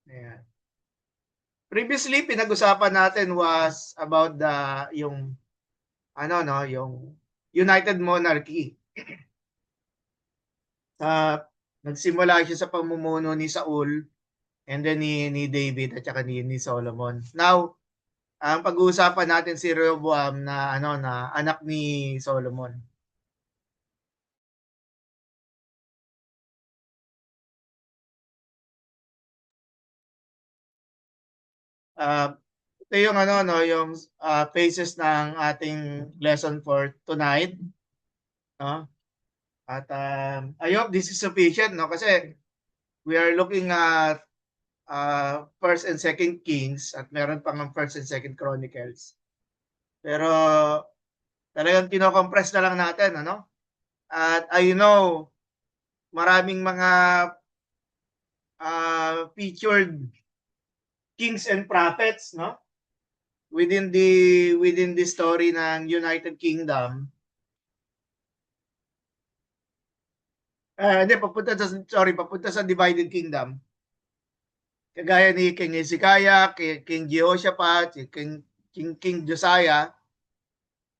Ayan. Previously, pinag-usapan natin was about yung yung United Monarchy. Nagsimula siya sa pamumuno ni Saul and then ni David at saka ni Solomon. Now, ang pag-uusapan natin si Rehoboam na anak ni Solomon. Ito yung yung phases ng ating lesson for tonight, no? At I hope this is sufficient, no? Kasi we are looking at First and Second Kings at meron pang First and Second Chronicles. Pero talagang kino-compress na lang natin, ano? At I know maraming mga featured kings and prophets, no? Within the story ng United Kingdom. Hindi, papunta sa Divided Kingdom. Kagaya ni King Hezekiah, King Jehoshaphat, King Josiah,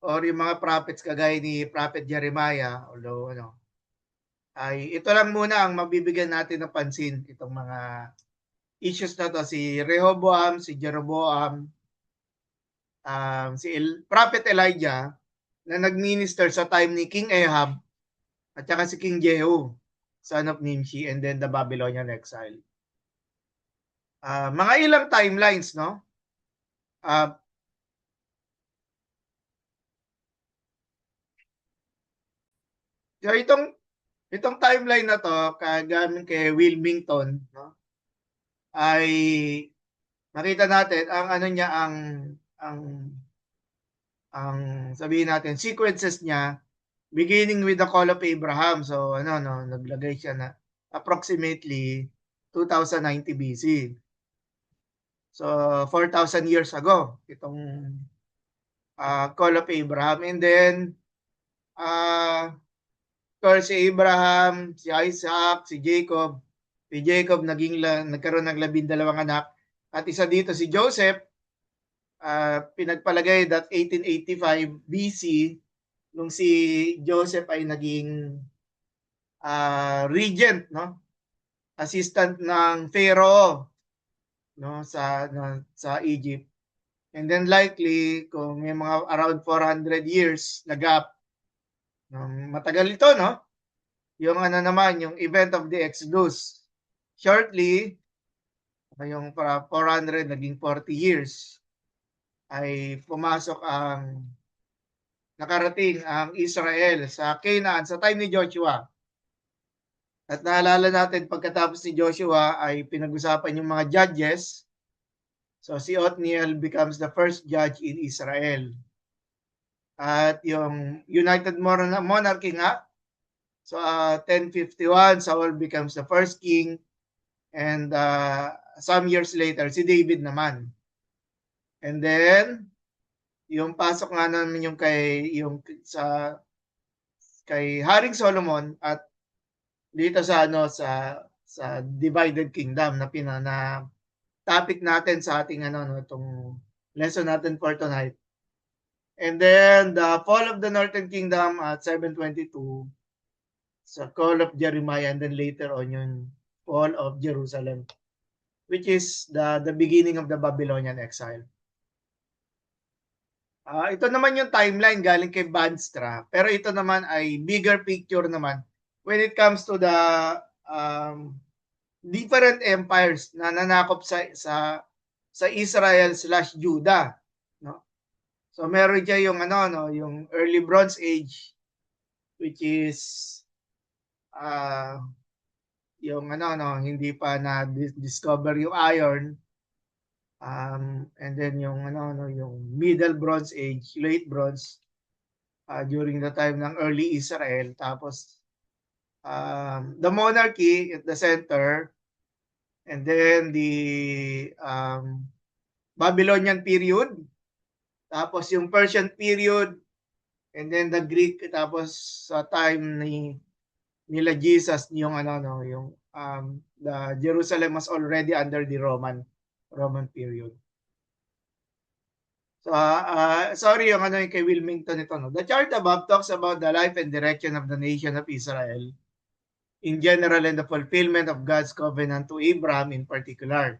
or yung mga prophets kagaya ni Prophet Jeremiah, although ay ito lang muna ang mabibigyan natin ng pansin, itong mga issues na to, si Rehoboam, si Jeroboam, Prophet Elijah na nagminister sa time ni King Ahab at saka si King Jehu, son of Nimshi, and then the Babylonian exile. Mga ilang timelines, no? So itong timeline na to, kagamit kay Wilmington, no? Ay makita natin ang niya ang ang sabihin natin sequences niya beginning with the call of Abraham. So naglagay siya na approximately 2090 BC. So 4,000 years ago itong call of Abraham, and then si Abraham, si Isaac, si Jacob. Si Jacob nagkaroon ng 12 anak. At isa dito si Joseph, pinagpalagay that 1885 BC nung si Joseph ay naging regent, no? Assistant ng Pharaoh, no, sa Egypt. And then likely kung may mga around 400 years na gap, no, matagal ito, no? Yung naman, yung event of the Exodus. Shortly, yung 400 naging 40 years ay nakarating ang Israel sa Canaan sa time ni Joshua. At naalala natin pagkatapos ni Joshua ay pinag-usapan yung mga judges. So si Othniel becomes the first judge in Israel. At yung United Monarchy nga, so 1051, Saul becomes the first king, and some years later si David naman. And then yung pasok nga namin yung kay Haring Solomon at dito sa Divided Kingdom na topic natin sa ating itong lesson natin for tonight. And then the fall of the Northern Kingdom at 722, sa call of Jeremiah, and then later on yung fall of Jerusalem, which is the beginning of the Babylonian exile. Ito naman yung timeline galing kay Bandstra, pero ito naman ay bigger picture naman when it comes to the different empires na nanakop sa Israel/Judah, no? So meron diyan yung yung early Bronze Age, which is yung hindi pa na discover yung iron, and then yung yung Middle Bronze Age, Late Bronze, during the time ng early Israel. Tapos the monarchy at the center, and then the Babylonian period, tapos yung Persian period, and then the Greek, tapos sa time nila Jesus yung yung the Jerusalem was already under the Roman period. So sorry yung yung kay Wilmington ito, no. The chart above talks about the life and direction of the nation of Israel in general and the fulfillment of God's covenant to Abraham in particular.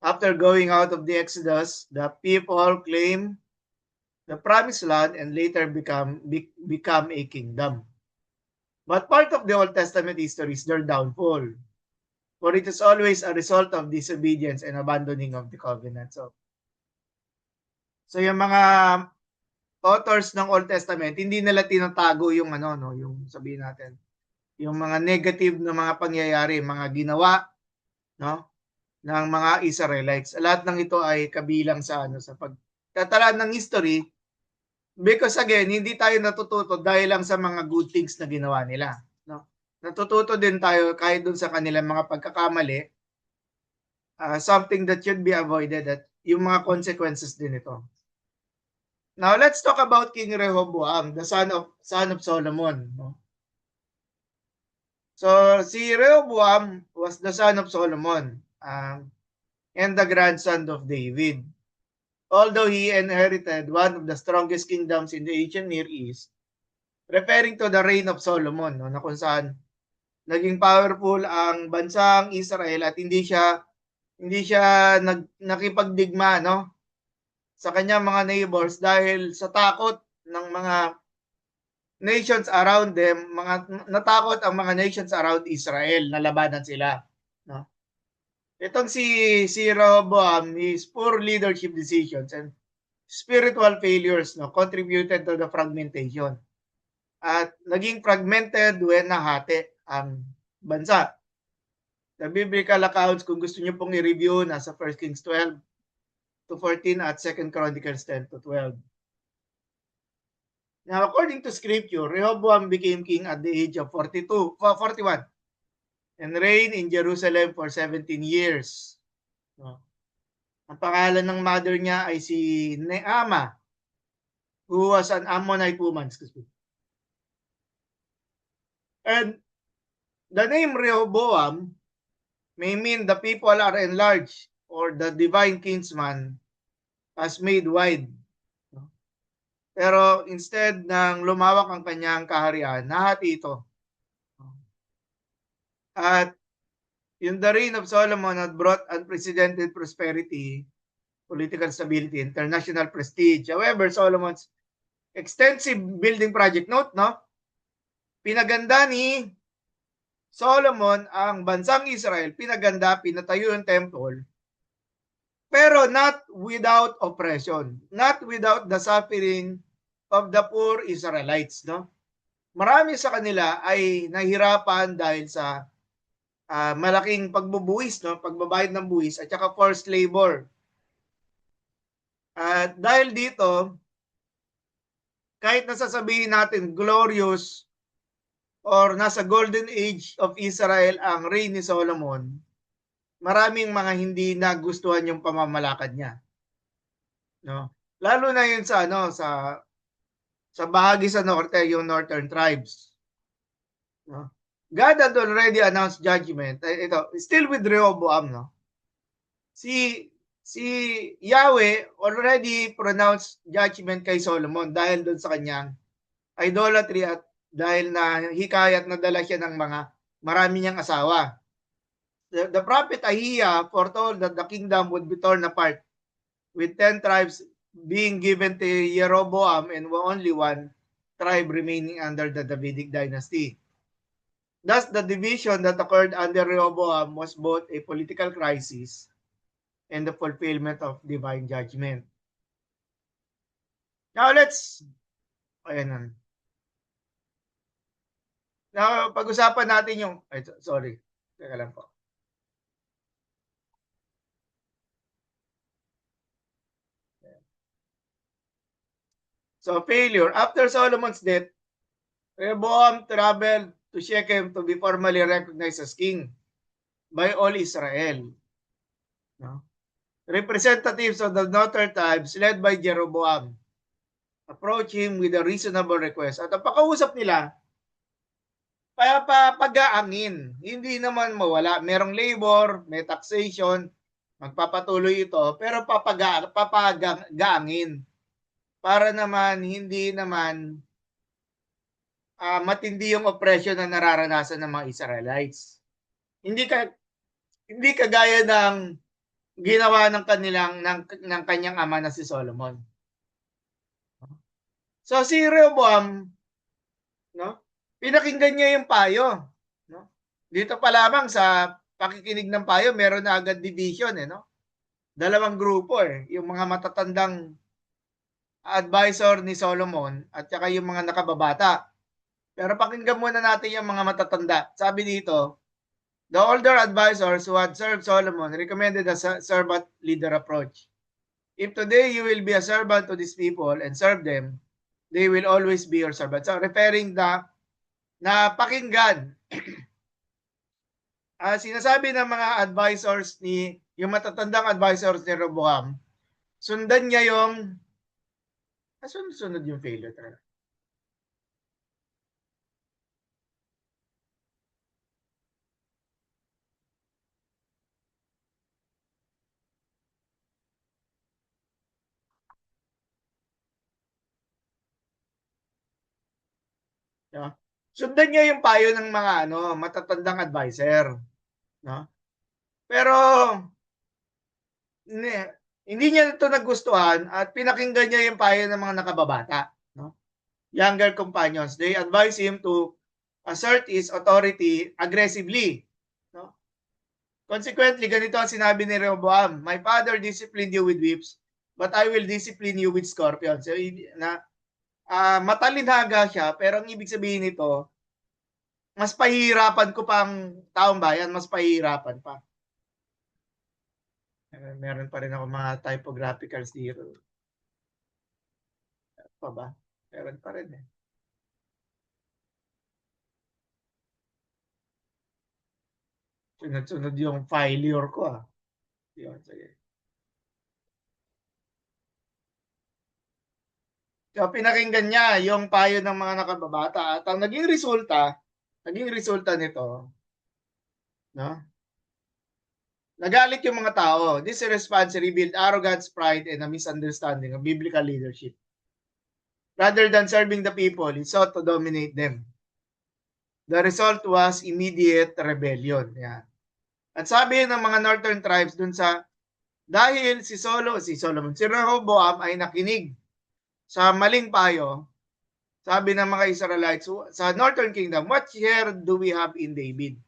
After going out of the Exodus, the people claim the promised land and later become a kingdom. But part of the Old Testament history is their downfall, for it is always a result of disobedience and abandoning of the covenant. So yung mga authors ng Old Testament, hindi nila tinatago yung yung sabihin natin, yung mga negative na mga pangyayari, mga ginawa, no, ng mga Israelites. Lahat ng ito ay kabilang sa sa pagtatalaan ng history, because again, hindi tayo natututo dahil lang sa mga good things na ginawa nila, no. Natututo din tayo kahit dun sa kanilang mga pagkakamali, something that should be avoided, at yung mga consequences din ito. Now, let's talk about King Rehoboam, the son of Solomon, no? So, si Rehoboam was the son of Solomon, and the grandson of David. Although he inherited one of the strongest kingdoms in the ancient Near East, referring to the reign of Solomon, no, na kung saan naging powerful ang bansang Israel at hindi siya nakipagdigma, no, sa kanyang mga neighbors dahil sa takot ng mga nations around them, natakot ang mga nations around Israel na labanan sila, no. Itong si Rehoboam, his poor leadership decisions and spiritual failures, no, contributed to the fragmentation. At naging fragmented when nahati ang bansa. The biblical accounts, kung gusto niyo pong i-review, nasa 1 Kings 12 to 14 at 2 Chronicles 10 to 12. Now, according to scripture, Rehoboam became king at the age of 41 and reigned in Jerusalem for 17 years. No. Ang pangalan ng mother niya ay si Neama, who was an Ammonite woman. And the name Rehoboam may mean the people are enlarged, or the divine kinsman has made wide. Pero instead ng lumawak ang kanyang kaharian, nahati ito. At yung the reign of Solomon had brought unprecedented prosperity, political stability, international prestige. However, Solomon's extensive building project, note, no? Pinaganda ni Solomon ang bansang Israel, pinatayo yung temple, pero not without oppression, not without the suffering of the poor Israelites, no? Marami sa kanila ay nahirapan dahil sa malaking pagbubuwis, no, pagbabayad ng buwis at saka forced labor. At dahil dito, kahit nasasabihin natin glorious or nasa golden age of Israel ang reign ni Solomon, maraming mga hindi nagustuhan yung pamamalakad niya, no? Lalo na yun sa sa bahagi sa norte, yung northern tribes, no? God had already announced judgment. Ito, still with Rehoboam, no? Si Yahweh already pronounced judgment kay Solomon dahil doon sa kanyang idolatry at dahil na hikayat na dala siya ng marami niyang asawa. The prophet Ahijah foretold that the kingdom would be torn apart, with 10 tribes being given to Jeroboam and only one tribe remaining under the Davidic dynasty. Thus, the division that occurred under Rehoboam was both a political crisis and the fulfillment of divine judgment. Now, Now, pag-usapan natin yung, sorry, teka lang po. So, failure. After Solomon's death, Rehoboam traveled to Shechem to be formally recognized as king by all Israel. No? Representatives of the northern tribes led by Jeroboam approached him with a reasonable request. At ang pakausap nila, Pag-aangin. Hindi naman mawala. Merong labor, may taxation, magpapatuloy ito, pero papagaangin. Para naman hindi naman matindi yung oppression na nararanasan ng mga Israelites. Hindi ka hindi kagaya ng ginawa ng ng kanyang ama na si Solomon. So si Rehoboam, no? Pinakinggan niya yung payo, no? Dito pa lamang sa pakikinig ng payo, meron na agad division no? Dalawang grupo yung mga matatandang advisor ni Solomon at saka yung mga nakababata. Pero pakinggan muna natin yung mga matatanda. Sabi dito, the older advisors who had served Solomon recommended a servant leader approach. If today you will be a servant to these people and serve them, they will always be your servant. So referring na pakinggan. Sinasabi ng mga advisors yung matatandang advisors ni Rehoboam, sundan niya yung sunod yung failure talaga. No? Sundan niya yung payo ng mga matatandang advisor, no? Pero hindi niya ito nagustuhan at pinakinggan niya yung payo ng mga nakababata, no? Younger companions. They advise him to assert his authority aggressively, no? Consequently, ganito ang sinabi ni Rehoboam, my father disciplined you with whips, but I will discipline you with scorpions. So, matalinhaga siya, pero ang ibig sabihin nito, mas pahihirapan ko pang taong bayan, mas pahihirapan pa. Meron pa rin ako mga typographicals dito. Pa ba? Meron pa rin Sunod-sunod yung failure ko Yun, sige. So, pinakinggan niya yung payo ng mga nakababata at ang naging resulta nito, no? Nagalit yung mga tao. This response revealed arrogance, pride, and a misunderstanding of biblical leadership. Rather than serving the people, he sought to dominate them. The result was immediate rebellion. Yan. At sabi ng mga northern tribes dun dahil si Rehoboam ay nakinig sa maling payo, sabi ng mga Israelites sa Northern Kingdom, what share do we have in David?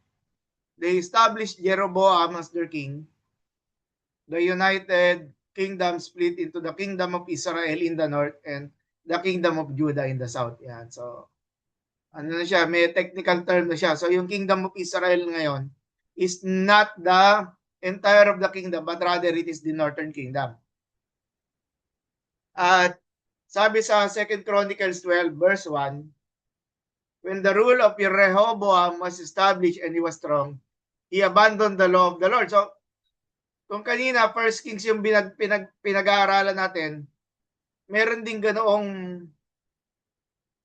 They established Jeroboam as their king. The United Kingdom split into the Kingdom of Israel in the north and the Kingdom of Judah in the south. Yan. So, na siya, may technical term na siya. So, yung Kingdom of Israel ngayon is not the entire of the kingdom, but rather it is the Northern Kingdom. At sabi sa 2 Chronicles 12 verse 1, when the rule of Rehoboam was established and he was strong, he abandoned the law of the Lord. So, kung kanina, 1 Kings yung pinag-aaralan natin, meron din ganoong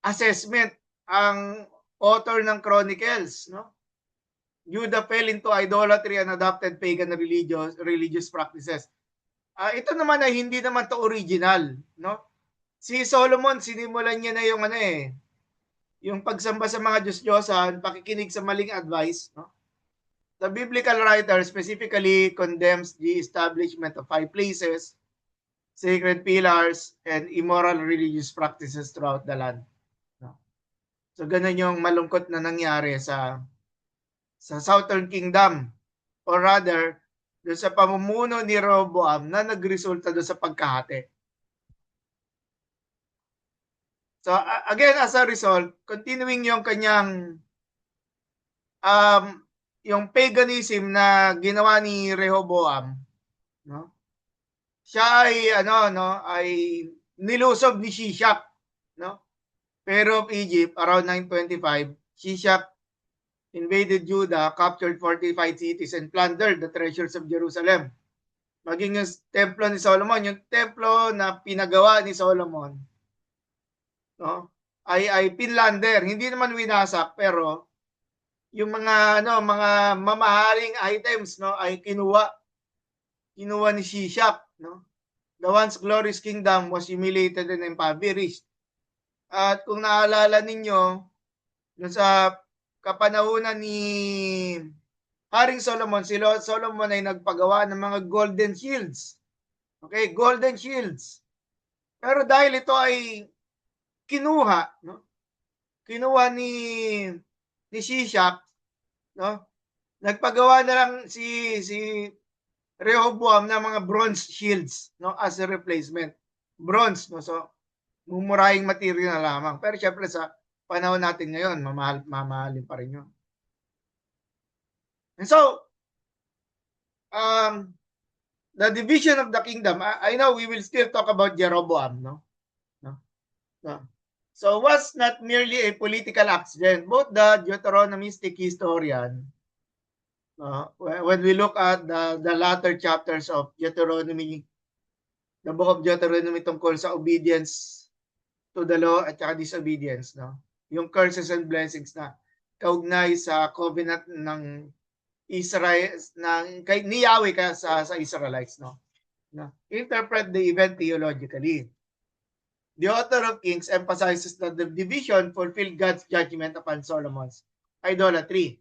assessment ang author ng Chronicles, no? Judah fell into idolatry and adopted pagan religious practices. Ito naman ay hindi naman to original, no? Si Solomon, sinimulan niya na yung yung pagsamba sa mga Diyos-Diyosan, pakikinig sa maling advice, no? The biblical writer specifically condemns the establishment of high places, sacred pillars, and immoral religious practices throughout the land. No? So ganun yung malungkot na nangyari sa Southern Kingdom, or rather, doon sa pamumuno ni Rehoboam na nagresulta doon sa pagkahati. So again, as a result, continuing yung kanyang yung paganism na ginawa ni Rehoboam, no? Siya ay nilusob ni Shishak, no? Pharaoh of Egypt around 925, Shishak invaded Judah, captured fortified cities and plundered the treasures of Jerusalem. Maging yung templo ni Solomon, yung templo na pinagawa ni Solomon, no? Ay pinlander, hindi naman winasak pero yung mga mamahaling items, no, ay kinuha ni Shishak, no. The once glorious kingdom was humiliated and impoverished. At kung naalala ninyo, sa kapanahunan ni Haring Solomon, si Lord Solomon ay nagpagawa ng mga golden shields. Okay, golden shields. Pero dahil ito ay kinuha, no? Kinuha ni Shishak, no? Nagpagawa na lang si Rehoboam ng mga bronze shields, no, as a replacement. Bronze, no? So mumurahing material na lamang. Pero syempre sa panahon natin ngayon, mamahalin pa rin 'yun. And so, the division of the kingdom, I know we will still talk about Jeroboam, no? No. So was not merely a political accident. Both the Deuteronomistic historian, when we look at the latter chapters of Deuteronomy, the book of Deuteronomy tungkol sa obedience to the law at saka disobedience, no? Yung curses and blessings na kaugnay sa covenant ng Israel ni Yahweh kaya sa Israelites, no? Interpret the event theologically. The author of Kings emphasizes that the division fulfilled God's judgment upon Solomon's idolatry.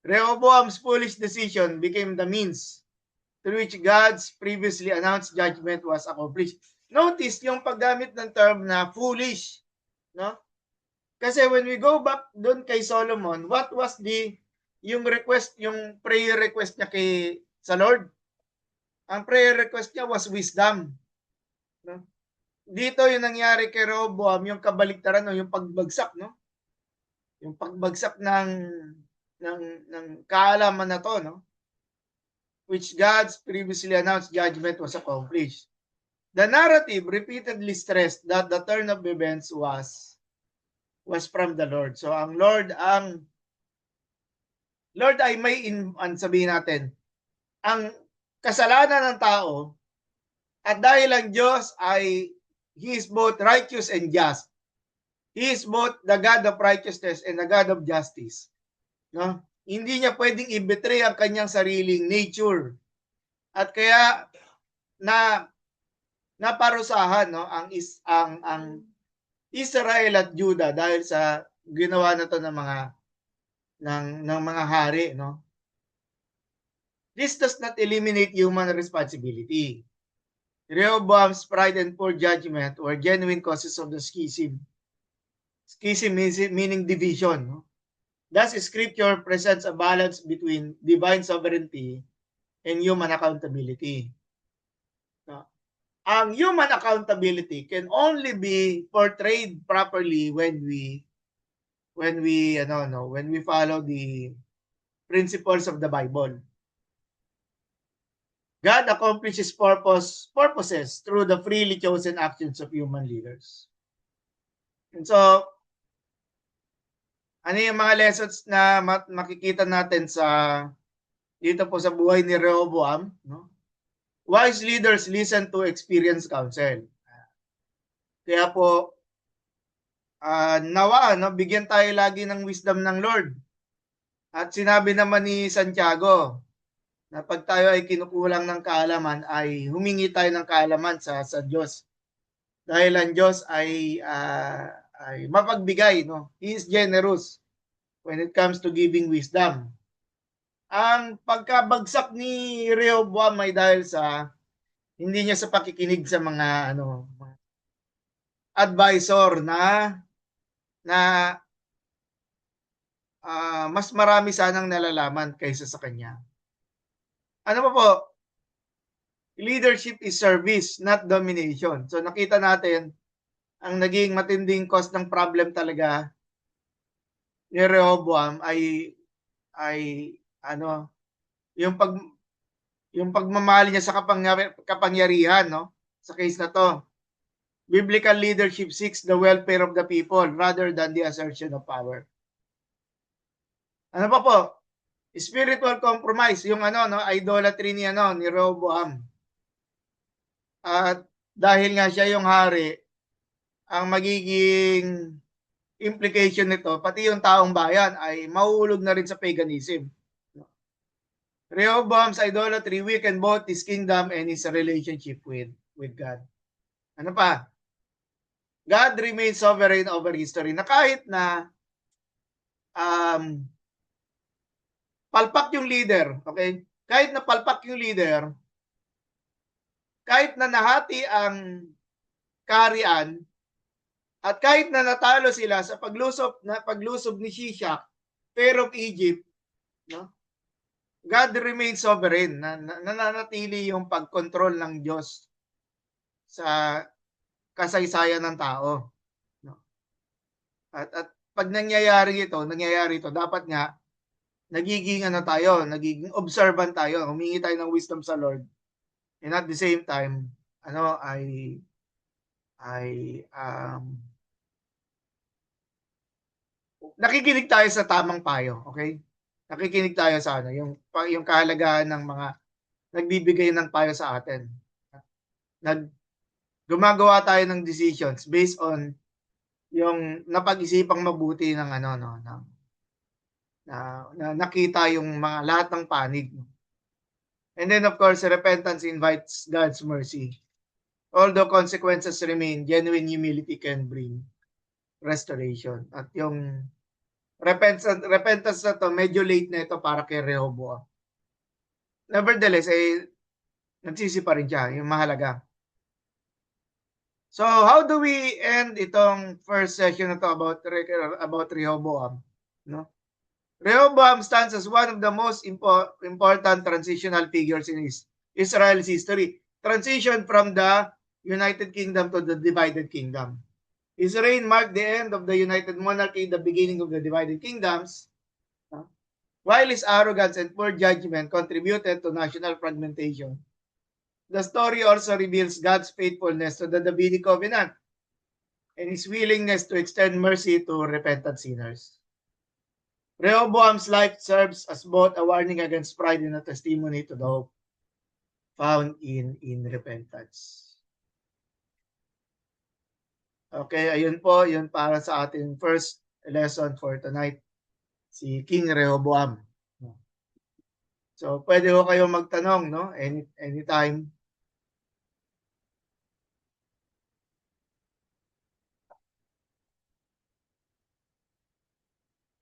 Rehoboam's foolish decision became the means through which God's previously announced judgment was accomplished. Notice yung paggamit ng term na foolish, no? Kasi when we go back doon kay Solomon, what was yung prayer request niya sa Lord? Ang prayer request niya was wisdom, no? Dito yung nangyari kay Rehoboam, yung kabaliktaran, no, yung pagbagsak, no? Yung pagbagsak ng kaalaman na to, no? Which God's previously announced judgment was accomplished. The narrative repeatedly stressed that the turn of events was from the Lord. So ang Lord ay may sabihin natin, ang kasalanan ng tao at dahil ang Diyos ay He is both righteous and just. He is both the God of righteousness and the God of justice. No? Hindi niya pwedeng i-betray ang kanyang sariling nature. At kaya naparusahan, no, ang Israel at Judah dahil sa ginawa na to ng mga hari, no. This does not eliminate human responsibility. Rehoboam's pride and poor judgment were genuine causes of the schism. Schism meaning division, no? Thus, Scripture presents a balance between divine sovereignty and human accountability. No? Ang human accountability can only be portrayed properly when we follow the principles of the Bible. God accomplishes purposes through the freely chosen actions of human leaders. And so, ano yung mga lessons na makikita natin dito po sa buhay ni Rehoboam, no? Wise leaders listen to experienced counsel. Kaya po, nawa, no, bigyan tayo lagi ng wisdom ng Lord. At sinabi naman ni Santiago, na pag tayo ay kinukulang ng kaalaman, ay humingi tayo ng kaalaman sa Diyos. Dahil ang Diyos ay mapagbigay, no? He is generous when it comes to giving wisdom. Ang pagkabagsak ni Rehoboam ay dahil sa hindi niya sa pakikinig sa mga advisor na mas marami sanang nalalaman kaysa sa kanya. Ano po? Leadership is service, not domination. So nakita natin ang naging matinding cause ng problem talaga ni Rehoboam ay yung pagmamahal niya sa kapangyarihan, no? Sa case na to. Biblical leadership seeks the welfare of the people rather than the assertion of power. Ano pa po? Spiritual compromise, yung idolatry ni Rehoboam. At dahil nga siya yung hari, ang magiging implication nito, pati yung taong bayan ay mahuhulog na rin sa paganism. Rehoboam's idolatry weakened both his kingdom and his relationship with God. Ano pa? God remains sovereign over history, na kahit na palpak yung leader, okay? Kahit na palpak yung leader, kahit na nahati ang kaharian, at kahit na natalo sila sa paglusob ni Shishak, Pharaoh of Egypt, no? God remains sovereign, nananatili yung pagkontrol ng Diyos sa kasaysayan ng tao. No? At pag nangyayari ito, dapat nga nagiging nagiging observant tayo, humingi tayo ng wisdom sa Lord. And at the same time, nakikinig tayo sa tamang payo, okay? Nakikinig tayo sa yung kahalagahan ng mga nagbibigay ng payo sa atin. Gumagawa tayo ng decisions based on yung napag-isipang mabuti ng na nakita yung mga lahat ng panig. And then of course, repentance invites God's mercy. Although consequences remain, genuine humility can bring restoration. At yung repentance na to, medyo late na ito para kay Rehoboam. Nevertheless, nagsisi pa rin siya, yung mahalaga. So, how do we end itong first session na to about Rehoboam? No? Rehoboam stands as one of the most important transitional figures in Israel's history. Transition from the United Kingdom to the divided kingdom. His reign marked the end of the United Monarchy, the beginning of the divided kingdoms, while his arrogance and poor judgment contributed to national fragmentation. The story also reveals God's faithfulness to the Davidic covenant and his willingness to extend mercy to repentant sinners. Rehoboam's life serves as both a warning against pride and a testimony to the hope found in repentance. Okay, ayun po, yun para sa ating first lesson for tonight, si King Rehoboam. So, pwede ko kayo magtanong, no? Anytime.